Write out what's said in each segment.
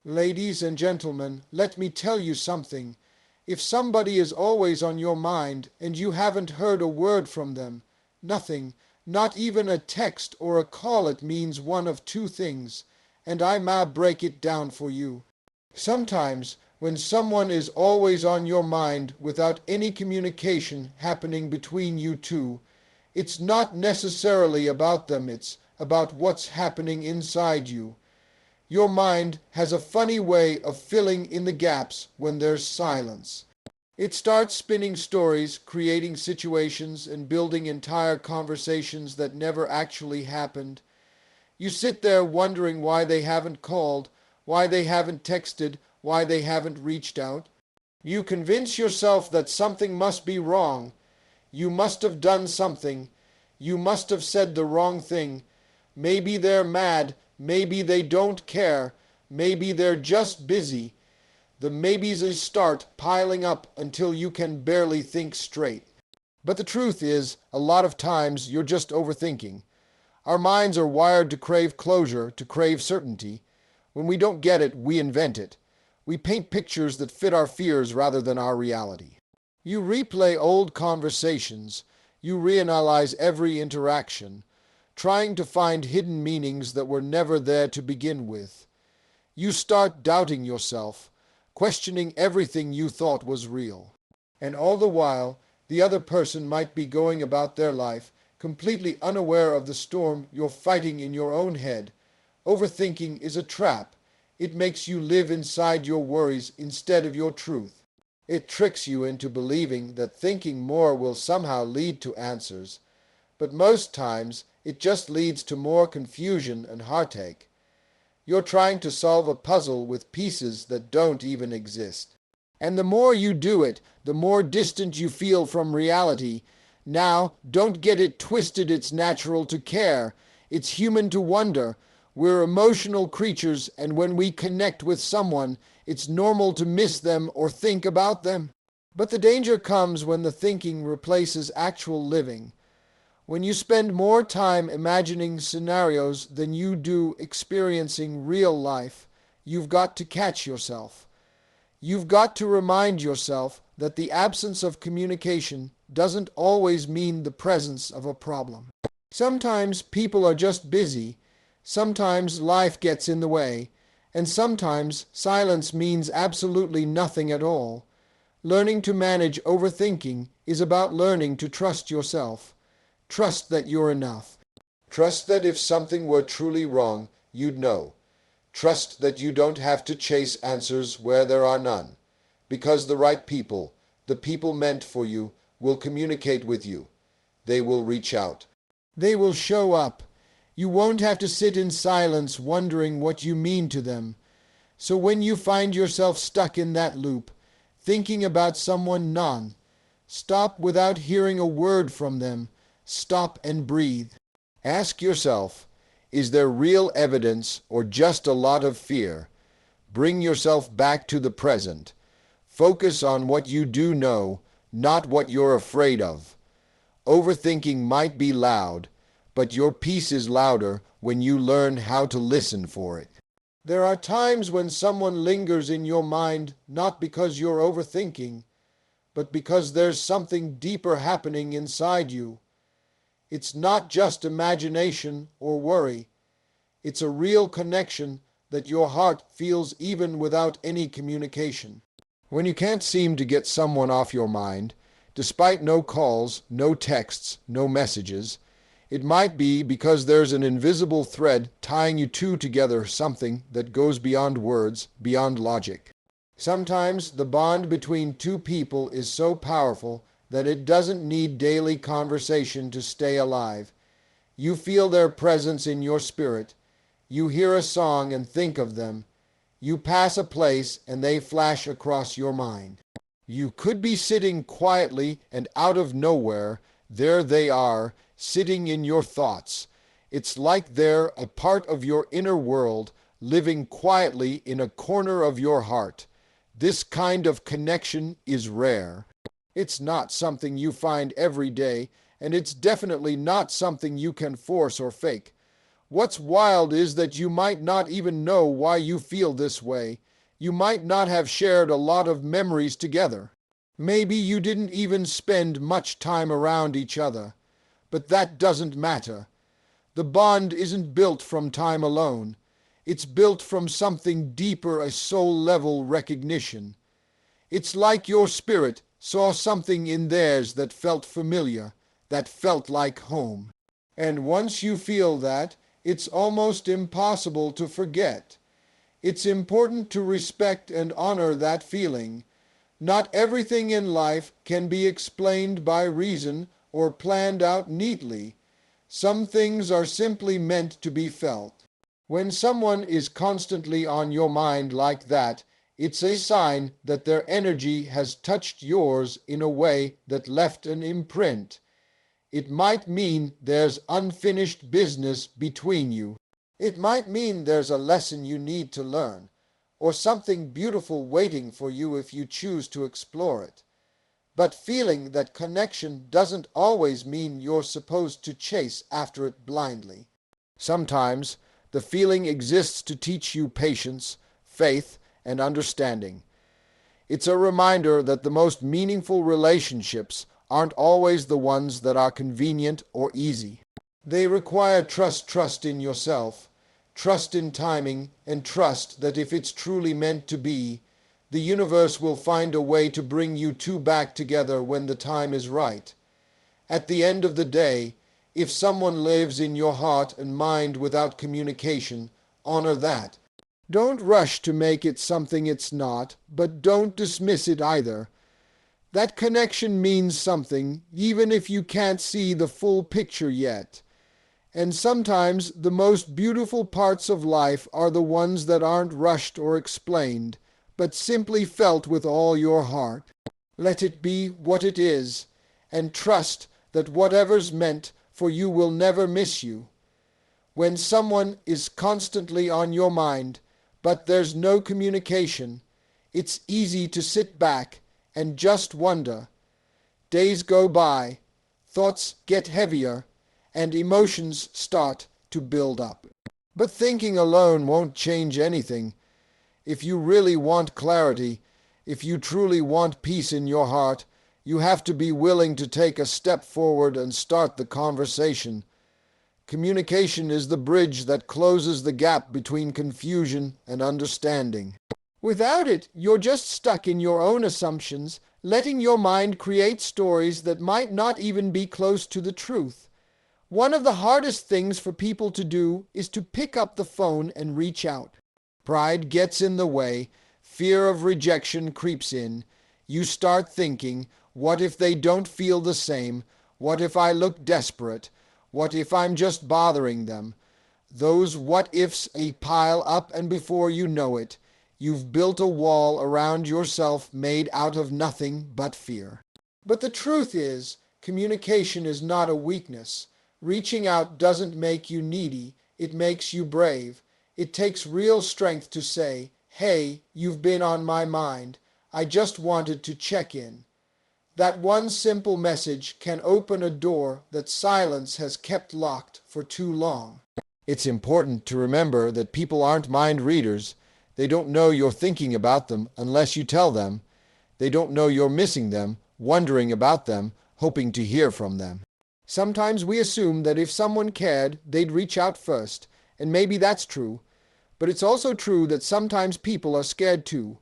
Ladies and gentlemen, let me tell you something. If somebody is always on your mind and you haven't heard a word from them, nothing, not even a text or a call, it means one of two things, and I may break it down for you. Sometimes, when someone is always on your mind without any communication happening between you two, it's not necessarily about them, it's about what's happening inside you. Your mind has a funny way of filling in the gaps when there's silence. It starts spinning stories, creating situations, and building entire conversations that never actually happened. You sit there wondering why they haven't called, why they haven't texted, why they haven't reached out. You convince yourself that something must be wrong. You must have done something. You must have said the wrong thing. Maybe they're mad. Maybe they don't care. Maybe they're just busy. The maybes start piling up until you can barely think straight. But the truth is, a lot of times you're just overthinking. Our minds are wired to crave closure, to crave certainty. When we don't get it, we invent it. We paint pictures that fit our fears rather than our reality. You replay old conversations. You reanalyze every interaction, trying to find hidden meanings that were never there to begin with. You start doubting yourself, questioning everything you thought was real. And all the while, the other person might be going about their life, completely unaware of the storm you're fighting in your own head. Overthinking is a trap. It makes you live inside your worries instead of your truth. It tricks you into believing that thinking more will somehow lead to answers. But most times, it just leads to more confusion and heartache. You're trying to solve a puzzle with pieces that don't even exist. And the more you do it, the more distant you feel from reality. Now, don't get it twisted, it's natural to care. It's human to wonder. We're emotional creatures, and when we connect with someone, it's normal to miss them or think about them. But the danger comes when the thinking replaces actual living. When you spend more time imagining scenarios than you do experiencing real life, you've got to catch yourself. You've got to remind yourself that the absence of communication doesn't always mean the presence of a problem. Sometimes people are just busy. Sometimes life gets in the way. And sometimes silence means absolutely nothing at all. Learning to manage overthinking is about learning to trust yourself. Trust that you're enough. Trust that if something were truly wrong, you'd know. Trust that you don't have to chase answers where there are none, because the right people, the people meant for you, will communicate with you. They will reach out. They will show up. You won't have to sit in silence wondering what you mean to them. So when you find yourself stuck in that loop, thinking about someone stop without hearing a word from them. Stop and breathe. Ask yourself, is there real evidence or just a lot of fear? Bring yourself back to the present. Focus on what you do know, not what you're afraid of. Overthinking might be loud, but your peace is louder when you learn how to listen for it. There are times when someone lingers in your mind not because you're overthinking, but because there's something deeper happening inside you. It's not just imagination or worry. It's a real connection that your heart feels even without any communication. When you can't seem to get someone off your mind, despite no calls, no texts, no messages, it might be because there's an invisible thread tying you two together, something that goes beyond words, beyond logic. Sometimes the bond between two people is so powerful that it doesn't need daily conversation to stay alive. You feel their presence in your spirit. You hear a song and think of them. You pass a place and they flash across your mind. You could be sitting quietly and out of nowhere, there they are, sitting in your thoughts. It's like they're a part of your inner world, living quietly in a corner of your heart. This kind of connection is rare. It's not something you find every day, and it's definitely not something you can force or fake. What's wild is that you might not even know why you feel this way. You might not have shared a lot of memories together. Maybe you didn't even spend much time around each other. But that doesn't matter. The bond isn't built from time alone. It's built from something deeper, a soul-level recognition. It's like your spirit saw something in theirs that felt familiar, that felt like home. And once you feel that, it's almost impossible to forget. It's important to respect and honor that feeling. Not everything in life can be explained by reason or planned out neatly. Some things are simply meant to be felt. When someone is constantly on your mind like that, it's a sign that their energy has touched yours in a way that left an imprint. It might mean there's unfinished business between you. It might mean there's a lesson you need to learn, or something beautiful waiting for you if you choose to explore it. But feeling that connection doesn't always mean you're supposed to chase after it blindly. Sometimes the feeling exists to teach you patience, faith, and understanding. It's a reminder that the most meaningful relationships aren't always the ones that are convenient or easy. They require trust in yourself, trust in timing, and trust that if it's truly meant to be, the universe will find a way to bring you two back together when the time is right. At the end of the day, if someone lives in your heart and mind without communication, honor that. Don't rush to make it something it's not, but don't dismiss it either. That connection means something, even if you can't see the full picture yet. And sometimes the most beautiful parts of life are the ones that aren't rushed or explained, but simply felt with all your heart. Let it be what it is, and trust that whatever's meant for you will never miss you. When someone is constantly on your mind, but there's no communication, it's easy to sit back and just wonder. Days go by, thoughts get heavier, and emotions start to build up. But thinking alone won't change anything. If you really want clarity, if you truly want peace in your heart, you have to be willing to take a step forward and start the conversation. Communication is the bridge that closes the gap between confusion and understanding. Without it, you're just stuck in your own assumptions, letting your mind create stories that might not even be close to the truth. One of the hardest things for people to do is to pick up the phone and reach out. Pride gets in the way, fear of rejection creeps in. You start thinking, what if they don't feel the same? What if I look desperate? What if I'm just bothering them? Those what-ifs pile up, and before you know it, you've built a wall around yourself made out of nothing but fear. But the truth is, communication is not a weakness. Reaching out doesn't make you needy, it makes you brave. It takes real strength to say, "Hey, you've been on my mind. I just wanted to check in." That one simple message can open a door that silence has kept locked for too long. It's important to remember that people aren't mind readers. They don't know you're thinking about them unless you tell them. They don't know you're missing them, wondering about them, hoping to hear from them. Sometimes we assume that if someone cared, they'd reach out first, and maybe that's true. But it's also true that sometimes people are scared too.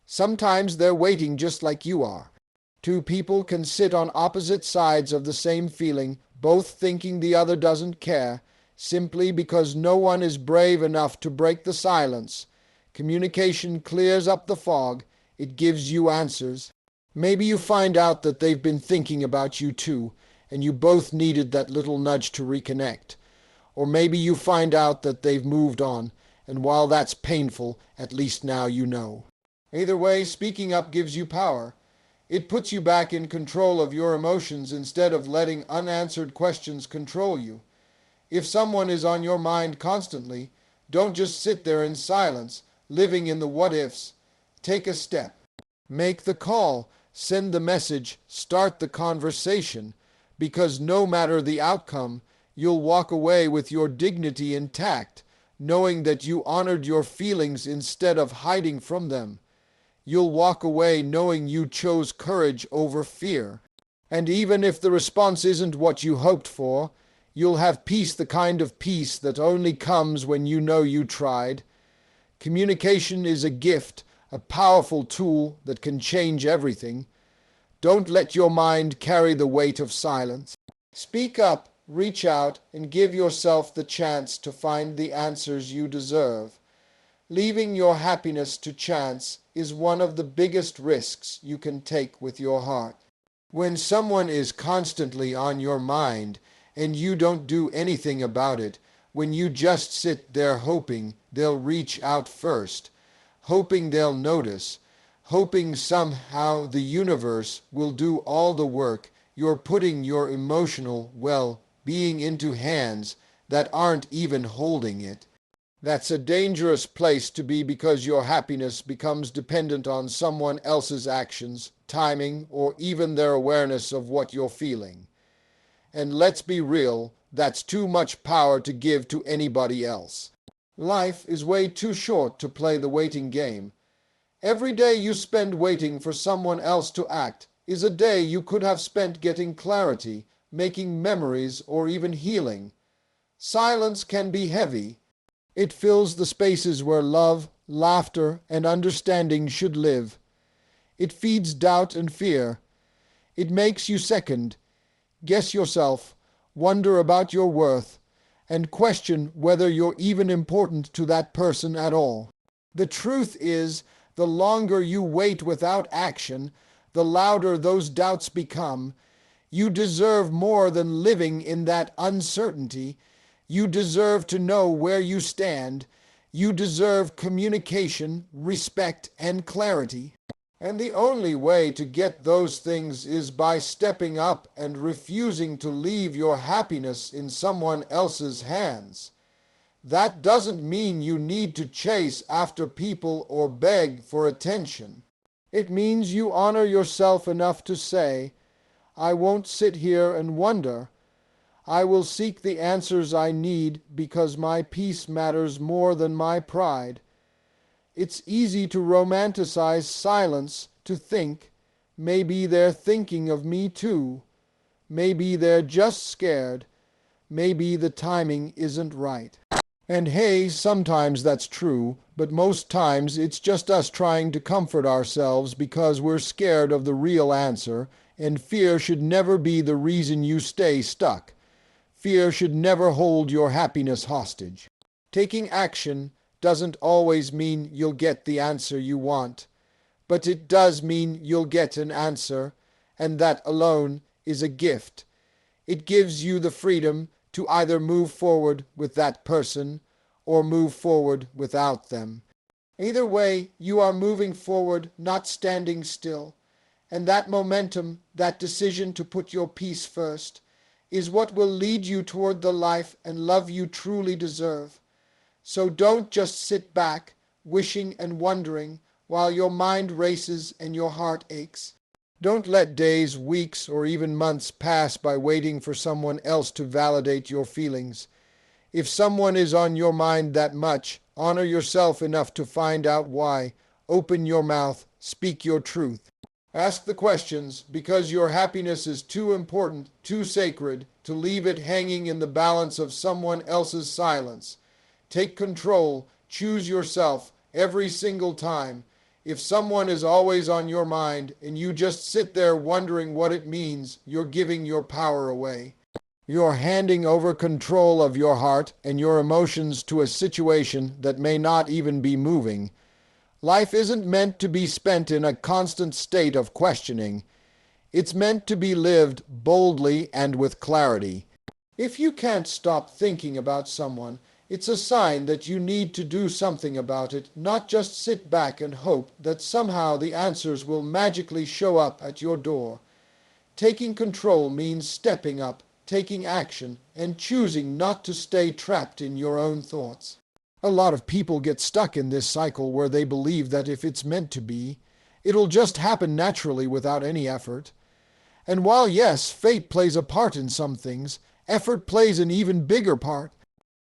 Sometimes they're waiting just like you are. Two people can sit on opposite sides of the same feeling, both thinking the other doesn't care, simply because no one is brave enough to break the silence. Communication clears up the fog. It gives you answers. Maybe you find out that they've been thinking about you too, and you both needed that little nudge to reconnect. Or maybe you find out that they've moved on, and while that's painful, at least now you know. Either way, speaking up gives you power. It puts you back in control of your emotions instead of letting unanswered questions control you. If someone is on your mind constantly, don't just sit there in silence, living in the what-ifs. Take a step. Make the call, send the message, start the conversation, because no matter the outcome, You'll walk away with your dignity intact, knowing that you honored your feelings instead of hiding from them. You'll walk away knowing you chose courage over fear. And even if the response isn't what you hoped for, you'll have peace, the kind of peace that only comes when you know you tried. Communication is a gift, a powerful tool that can change everything. Don't let your mind carry the weight of silence. Speak up, reach out, and give yourself the chance to find the answers you deserve. Leaving your happiness to chance is one of the biggest risks you can take with your heart. When someone is constantly on your mind and you don't do anything about it, when you just sit there hoping they'll reach out first, hoping they'll notice, hoping somehow the universe will do all the work, you're putting your emotional well-being into hands that aren't even holding it. That's a dangerous place to be because your happiness becomes dependent on someone else's actions, timing, or even their awareness of what you're feeling. And let's be real, that's too much power to give to anybody else. Life is way too short to play the waiting game. Every day you spend waiting for someone else to act is a day you could have spent getting clarity, making memories, or even healing. Silence can be heavy. It fills the spaces where love, laughter, and understanding should live. It feeds doubt and fear. It makes you second, guess yourself, wonder about your worth, and question whether you're even important to that person at all. The truth is, the longer you wait without action, the louder those doubts become. You deserve more than living in that uncertainty. You deserve to know where you stand. You deserve communication, respect, and clarity. And the only way to get those things is by stepping up and refusing to leave your happiness in someone else's hands. That doesn't mean you need to chase after people or beg for attention. It means you honor yourself enough to say, I won't sit here and wonder. I will seek the answers I need because my peace matters more than my pride. It's easy to romanticize silence, to think, maybe they're thinking of me too. Maybe they're just scared. Maybe the timing isn't right. And hey, sometimes that's true, but most times it's just us trying to comfort ourselves because we're scared of the real answer, and fear should never be the reason you stay stuck. Fear should never hold your happiness hostage. Taking action doesn't always mean you'll get the answer you want, but it does mean you'll get an answer, and that alone is a gift. It gives you the freedom to either move forward with that person or move forward without them. Either way, you are moving forward, not standing still, and that momentum, that decision to put your peace first, is what will lead you toward the life and love you truly deserve. So don't just sit back, wishing and wondering, while your mind races and your heart aches. Don't let days, weeks, or even months pass by waiting for someone else to validate your feelings. If someone is on your mind that much, honor yourself enough to find out why. Open your mouth, speak your truth. Ask the questions because your happiness is too important, too sacred, to leave it hanging in the balance of someone else's silence. Take control, choose yourself every single time. If someone is always on your mind and you just sit there wondering what it means, you're giving your power away. You're handing over control of your heart and your emotions to a situation that may not even be moving. Life isn't meant to be spent in a constant state of questioning. It's meant to be lived boldly and with clarity. If you can't stop thinking about someone, it's a sign that you need to do something about it, not just sit back and hope that somehow the answers will magically show up at your door. Taking control means stepping up, taking action, and choosing not to stay trapped in your own thoughts. A lot of people get stuck in this cycle where they believe that if it's meant to be, it'll just happen naturally without any effort. And while yes, fate plays a part in some things, Effort plays an even bigger part.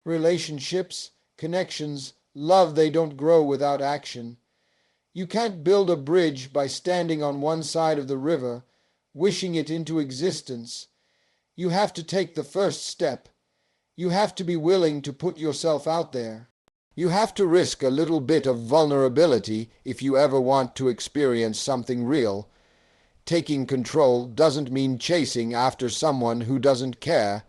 Relationships, connections, love, they don't grow without action. You can't build a bridge by standing on one side of the river, wishing it into existence. You have to take the first step. You have to be willing to put yourself out there. You have to risk a little bit of vulnerability if you ever want to experience something real. Taking control doesn't mean chasing after someone who doesn't care.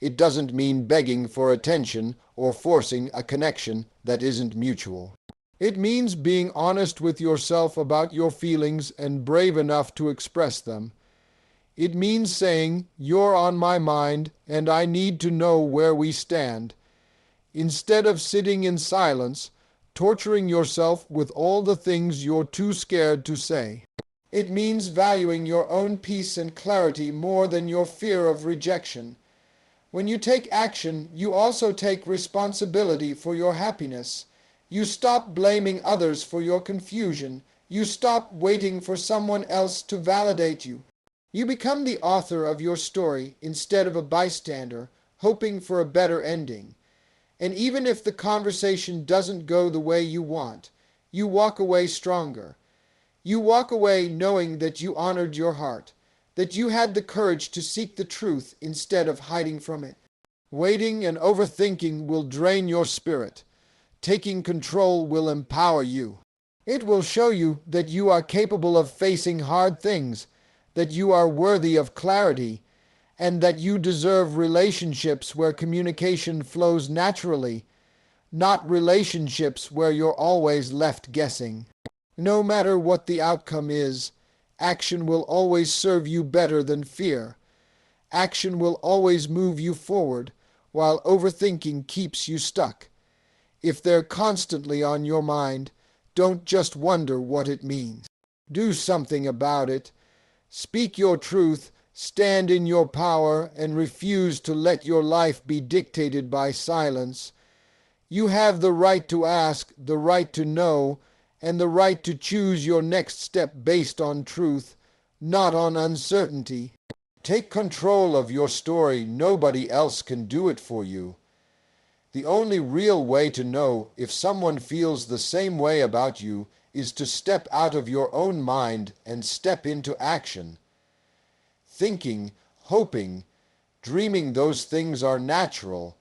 It doesn't mean begging for attention or forcing a connection that isn't mutual. It means being honest with yourself about your feelings and brave enough to express them. It means saying, "You're on my mind and I need to know where we stand," instead of sitting in silence, torturing yourself with all the things you're too scared to say. It means valuing your own peace and clarity more than your fear of rejection. When you take action, you also take responsibility for your happiness. You stop blaming others for your confusion. You stop waiting for someone else to validate you. You become the author of your story instead of a bystander, hoping for a better ending. And even if the conversation doesn't go the way you want, you walk away stronger. You walk away knowing that you honored your heart, that you had the courage to seek the truth instead of hiding from it. Waiting and overthinking will drain your spirit. Taking control will empower you. It will show you that you are capable of facing hard things, that you are worthy of clarity, and that you deserve relationships where communication flows naturally, not relationships where you're always left guessing. No matter what the outcome is, action will always serve you better than fear. Action will always move you forward, while overthinking keeps you stuck. If they're constantly on your mind, don't just wonder what it means. Do something about it. Speak your truth, stand in your power, and refuse to let your life be dictated by silence. You have the right to ask, the right to know, and the right to choose your next step based on truth, not on uncertainty. Take control of your story. Nobody else can do it for you. The only real way to know if someone feels the same way about you is to step out of your own mind and step into action. Thinking, hoping, dreaming, those things are natural,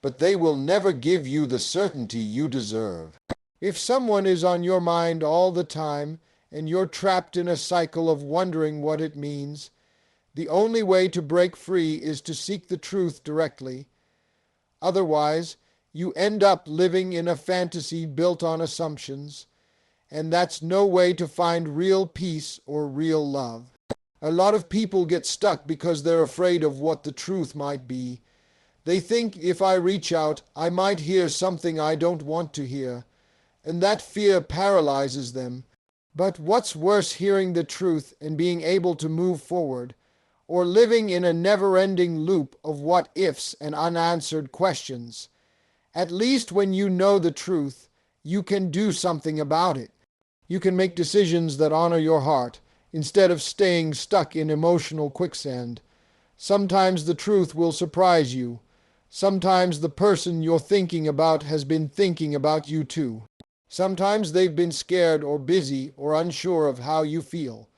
but they will never give you the certainty you deserve. If someone is on your mind all the time and you're trapped in a cycle of wondering what it means, the only way to break free is to seek the truth directly. Otherwise, you end up living in a fantasy built on assumptions, and that's no way to find real peace or real love. A lot of people get stuck because they're afraid of what the truth might be. They think if I reach out, I might hear something I don't want to hear, and that fear paralyzes them. But what's worse, hearing the truth and being able to move forward, or living in a never-ending loop of what-ifs and unanswered questions? At least when you know the truth, you can do something about it. You can make decisions that honor your heart, instead of staying stuck in emotional quicksand. Sometimes the truth will surprise you. Sometimes the person you're thinking about has been thinking about you too. Sometimes they've been scared or busy or unsure of how you feel.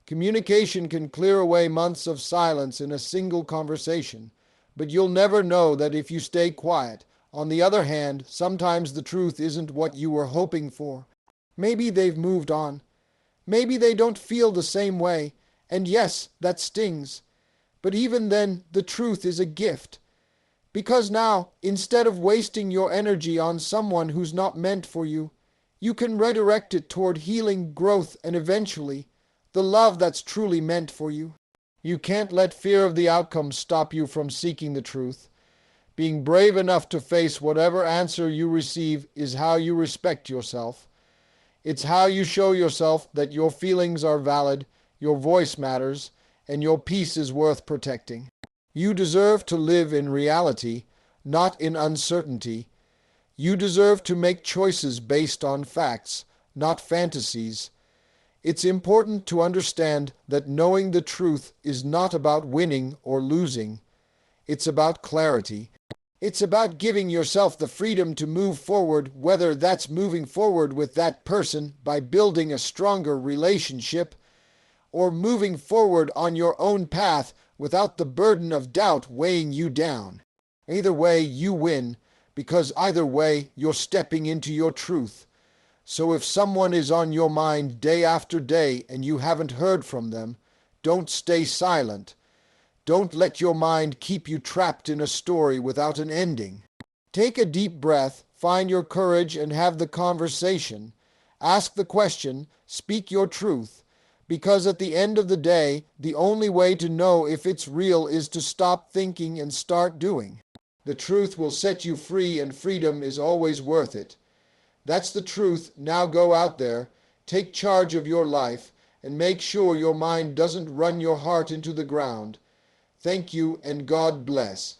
Communication can clear away months of silence in a single conversation, but you'll never know that if you stay quiet. On the other hand, sometimes the truth isn't what you were hoping for. Maybe they've moved on. Maybe they don't feel the same way, and yes, that stings. But even then, the truth is a gift. Because now, instead of wasting your energy on someone who's not meant for you, you can redirect it toward healing, growth, and eventually, the love that's truly meant for you. You can't let fear of the outcome stop you from seeking the truth. Being brave enough to face whatever answer you receive is how you respect yourself. It's how you show yourself that your feelings are valid, your voice matters, and your peace is worth protecting. You deserve to live in reality, not in uncertainty. You deserve to make choices based on facts, not fantasies. It's important to understand that knowing the truth is not about winning or losing. It's about clarity. It's about giving yourself the freedom to move forward, whether that's moving forward with that person by building a stronger relationship, or moving forward on your own path without the burden of doubt weighing you down. Either way, you win, because either way, you're stepping into your truth. So if someone is on your mind day after day and you haven't heard from them, don't stay silent. Don't let your mind keep you trapped in a story without an ending. Take a deep breath, find your courage, and have the conversation. Ask the question, speak your truth. Because at the end of the day, the only way to know if it's real is to stop thinking and start doing. The truth will set you free, and freedom is always worth it. That's the truth. Now go out there, take charge of your life, and make sure your mind doesn't run your heart into the ground. Thank you, and God bless.